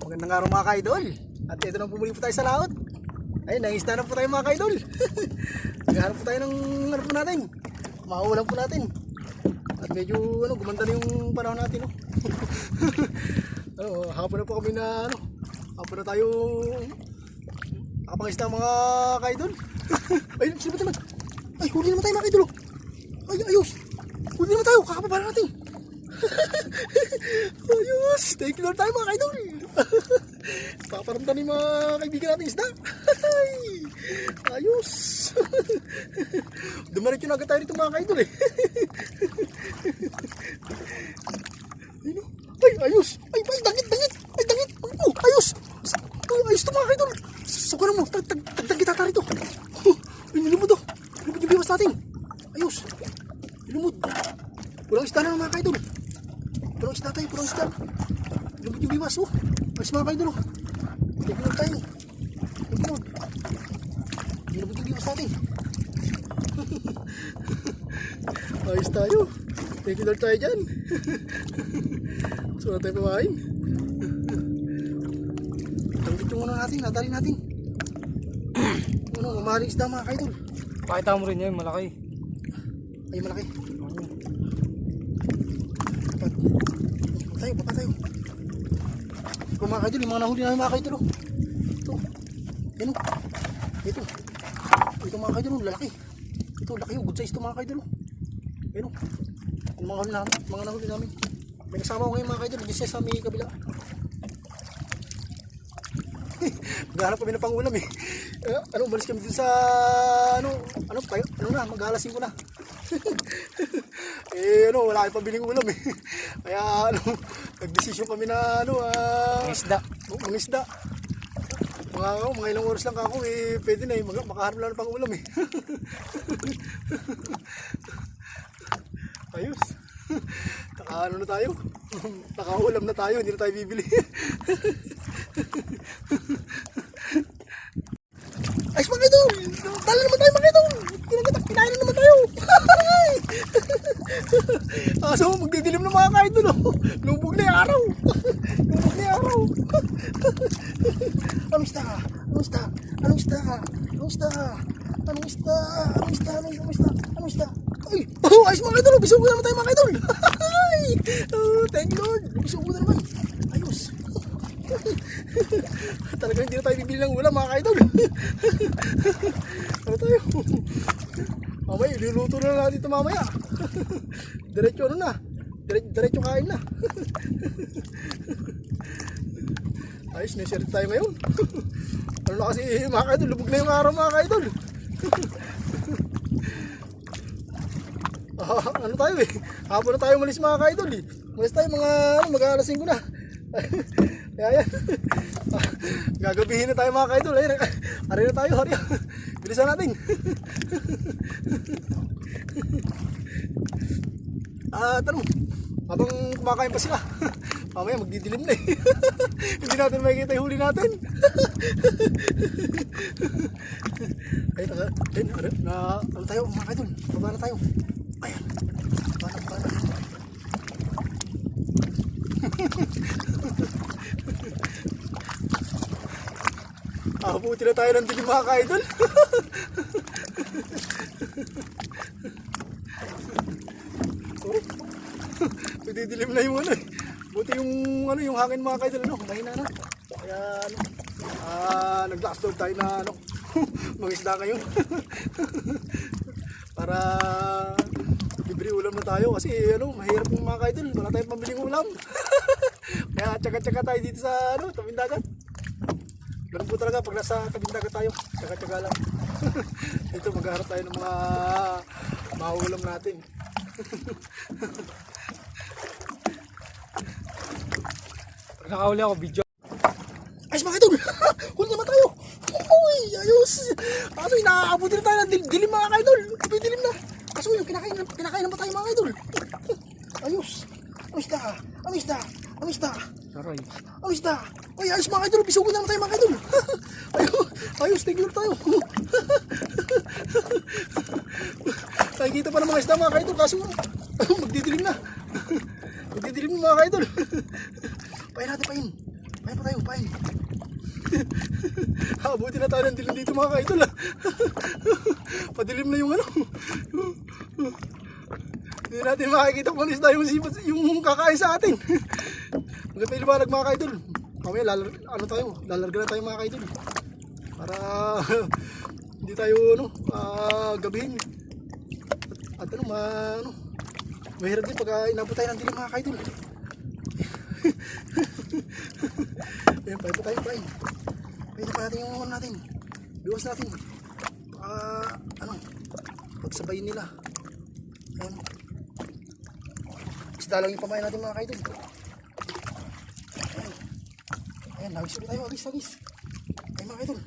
Magandang araw mga kaidol. At ito na pumuli po tayo sa laot. Ayun, nangisda na po tayo mga kaidol. Naghahanap po tayo ng ano po natin. Mahulang po natin. At medyo gumanda na yung panahon natin. Hapon na po kami na hapon na tayo nakapangisda mga kaidol. Ay, sino naman? Ay, huli naman tayo mga kaidol. Ay, ayos. Huli naman tayo, kakapabala natin. Ayos, thank you Lord tayo mga kaidol. Paparamdam ni mga kaibigan natin isda. Ayos. Dumarit yun agad tayo dito mga kaidol eh. Ay, ayos. Ay, dangit. Ay, dangit. Oh, ayos. Ay, ayos ito mga kaidol. Sukaran mo, tagdang kita rito. Ay, nilumod oh. Nilumod yung biwas natin. Ayos. Nilumod. Pulang isda na mga kaidol. Pulang isda tayo, pulang isda. Nilumod yung biwas oh. Ayos mga kaidol oh. Nilumod tayo. Nilumod. Nilumod yung biwas natin. Ayos tayo. Thank you Lord tayo dyan. So na tayo pamain. Tanggit yung natin, nadali natin. Mamahaling isda mga kaidol. Pakita mo rin yan, malaki. Ay, malaki. Baka tayo. Ito mga kaidol, yung mga nahuli namin mga kaidol. Ito. Yan o. Ito mga kaidol, lalaki. Ito, laki o. Good size ito mga kaidol. Yan o. Yung mga nahuli namin. May kasama ko ngayon mga kaidol. Nag-isa sa may kabila. Maghanap kami ng pangulam eh. Umalis kami dun sa maghalasin ko na. Wala kayong pabiling ulam eh. Kaya nagdesisyon kami na mangisda. Mga ilang oras lang ako eh, pwede na eh, makaharap lang ng pangulam eh. Ayos. Na tayo. Nakaulam na tayo, hindi na tayo bibili. Ay, mga idol! Dala naman tayo mga idol! Kinain na naman tayo! So, magdidilim ng mga kaidol oh. Lubog na yung araw! Anong isda? Ay! Oh, ayos mga idol! Bisugo naman tayo mga idol! Thank you Lord! Bisugo na naman! Ayos! Talaga hindi na tayo bibili ng ulam mga kaidol. Ano tayo? Mamaya iluluto na natin ito mamaya. Diretso kain na. Ayos, nasirit tayo ngayon. Ano na kasi mga kaidol, lubog na yung araw mga kaidol. Ano tayo eh, hapon na tayo umalis mga kaidol eh. Umalis tayo mag-aalasin ko na. Kaya yan. Gagabihin na tayo mga kaidol. Ari na tayo, hari. Bilisan natin. Habang kumakain pa sila, mamaya magdidilim na eh. Hindi natin makikita yung huli natin. Ano tayo mga kaidol? Baba na tayo. Ayan. Baba na. Abuti na tayo ng dilim mga kaidol. Didilim na yung buti yung hangin mga kaidol mahina na. Kaya naglakas loob tayo na mangisda ngayon. Para libre ulam na tayo kasi mahirap yung mga kaidol, wala tayong pambiling ulam. Kaya tsaga-tsaga tayo dito sa tabing dagat. Ganun po talaga pag nasa tabing dagat tayo, tsaga-tsaga lang. Dito maghaharap tayo ng mga mahulam natin. Pag nakahuli ako, video. Ayos mga idol! Huli naman tayo! Uy, ayos! Kaso inaabuti na tayo ng dilim mga idol! Dilim na! Kaso yung kinakain naman tayo mga idol! Ayos! Ang isda! Saray. Ang isda! Ay, ayos mga idol! Bisugo naman tayo mga idol! Ayos! Thank you tayo! Nakikita pa ng mga isda mga idol kaso magdidilim na! Magdidilim na mga idol! Pain natin, pain! Pain pa tayo, pain. Abutin na tayo ng dilim dito mga ka-idol ah. Padilim na yung ano. Hindi natin makikita kung isda yung kakain sa atin. Maganda yung liwanag mga ka-idol. Mamaya lalarga na tayo mga ka-idol. Para hindi tayo gabihin. At mahirap din pag inabot tayo ng dilim mga ka-idol. Ayan, pain pa tayo, pain. Pain pa natin yung ano natin. Biwas natin. Pagsabayin nila. Ayan. Isda lang yung pamain natin mga ka-idol. Ayan. Ayan, hagis ulit tayo, hagis. Ayan mga ka-idol.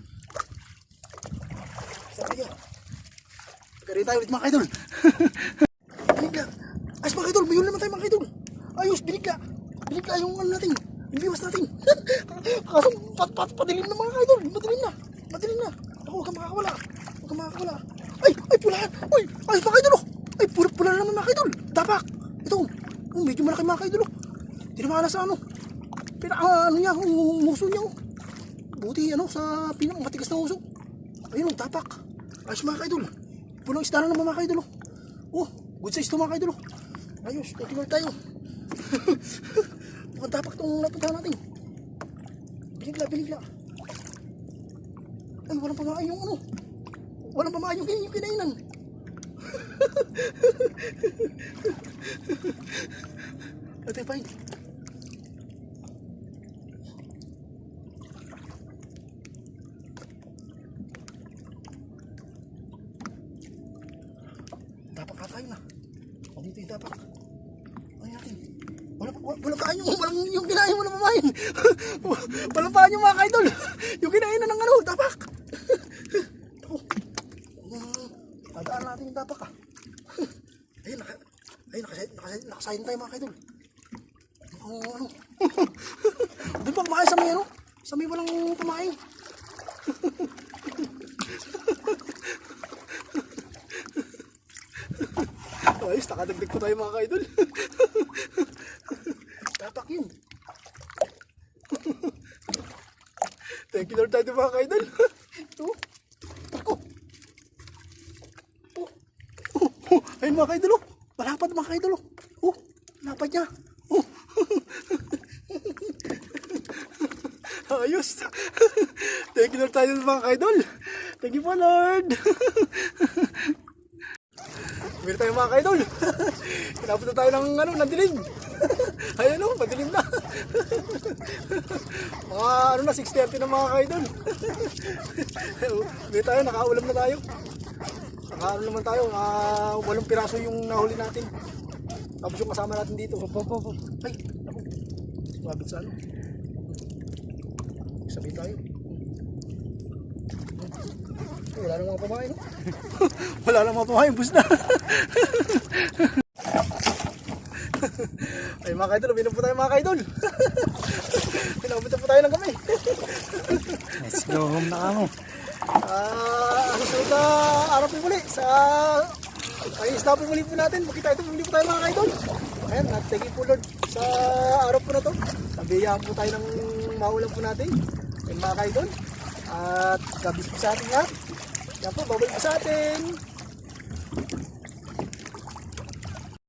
Isa tayo. Pagkarin tayo ulit mga ka-idol. Binigla. Ayos mga ka-idol, mayroon naman tayo mga ka-idol. Ayos, binigla. Binigla yung ano natin. Yung biwas natin. Kaso padilim na mga ka-idol. Madilim na. Ako, huwag kang makakawala. Ay, pulahan. Uy, ayos mga ka-idol. Ay, pula naman mga ka-idol. Tapak. Ito. Medyo malaki mga ka-idol. Hindi naman sa ano. Muso niya. Buti sa matigas na uso. Ayun, tapak. Ayos mga ka-idol. Pulang isda na naman mga ka-idol. Oh, good size ito mga ka-idol. Ayos, tutuloy tayo. Mukhang tapak itong napuntahan natin. Binigla. Ay, walang pamain yung ano. Walang pamain yung kinainan. Ate, pain. Tapak ka tayo na. O dito yung tapak. Ano natin? Walang paan yung kinain mo na pamain. Walang paan yung mga ka-idol. Yung kinain na ng tapak. Tadaan natin yung tapak ah. Ayun, nakasayin tayo mga ka-idol. Mukhang doon pa kumain sa may sa may walang kumain. Ayos, nakadagdag pa tayo mga ka-idol. Tapak yun. Thank you Lord tayo mga ka-idol. Ito. Ako. Ayun mga ka-idol. Malapad mga ka-idol. Malapad niya. Ayos. Thank you Lord tayo mga ka-idol. Thank you po Lord. Meron tayo mga ka-idol. Kinapot na tayo ng dilim. Ayan madilim na. Mga 6:30 na mga ka-idol. Meron tayo, nakaulam na tayo. Nakaano naman tayo, 8 piraso yung nahuli natin. Tapos yung kasama natin dito. Ay, ako. Sumabit sa ano. Sabi tayo. Ay, wala namang pamain. Wala namang pamain, bus na. Ay mga ka-idol, uminom po tayo mga ka-idol. Pinabot po tayo ng kamay. Let's go home na kamo. Susunod na araw po muli sa isda po muli po natin. Makita ito muli po tayo mga ka-idol. Ayan, thank you po Lord sa araw po na to. Sabihan po tayo ng maulam po natin. Ayan mga ka-idol. At gabis po sa atin lahat. Yan po, babalik po sa atin.